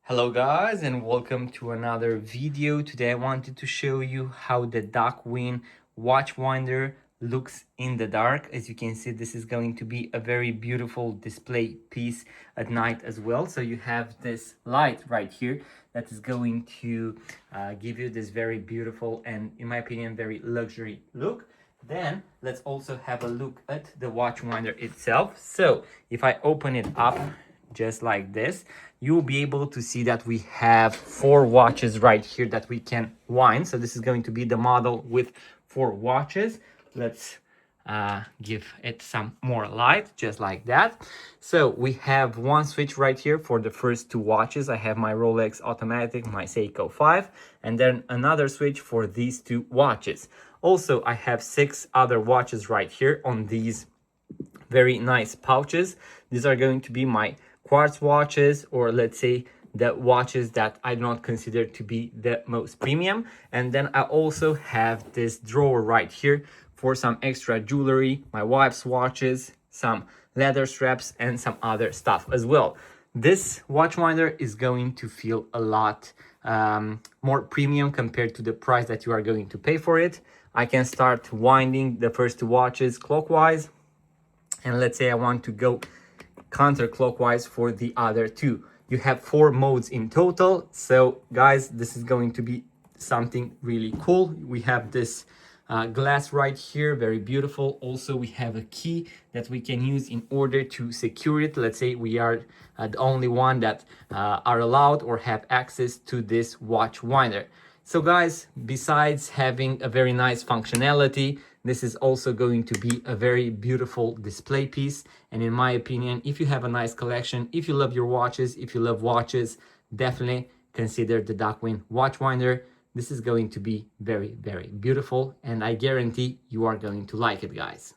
Hello guys and welcome to another video. Today I wanted to show you how the DUKWIN watch winder looks in the dark. As you can see, this is going to be a very beautiful display piece at night as well. So you have this light right here that is going to give you this very beautiful and, in my opinion, very luxury look. Then let's also have a look at the watch winder itself. So if I open it up just like this, you'll be able to see that we have 4 watches right here that we can wind. So this is going to be the model with 4 watches. Let's give it some more light, just like that. So we have one switch right here for the first 2 watches. I have my Rolex automatic, my Seiko 5, and then another switch for these 2 watches. Also, I have 6 other watches right here on these very nice pouches. These are going to be my quartz watches, or let's say the watches that I do not consider to be the most premium. And then I also have this drawer right here for some extra jewelry, my wife's watches, some leather straps, and some other stuff as well. This watch winder is going to feel a lot more premium compared to the price that you are going to pay for it. I can start winding the first 2 watches clockwise, and let's say I want to go counterclockwise for the other 2. You have 4 modes in total. So guys, this is going to be something really cool. We have this glass right here, very beautiful. Also, we have a key that we can use in order to secure it. Let's say we are the only one that are allowed or have access to this watch winder. So guys, besides having a very nice functionality, this is also going to be a very beautiful display piece. And in my opinion, if you have a nice collection, if you love your watches, if you love watches, definitely consider the DUKWIN watch winder. This is going to be very, very beautiful, and I guarantee you are going to like it, guys.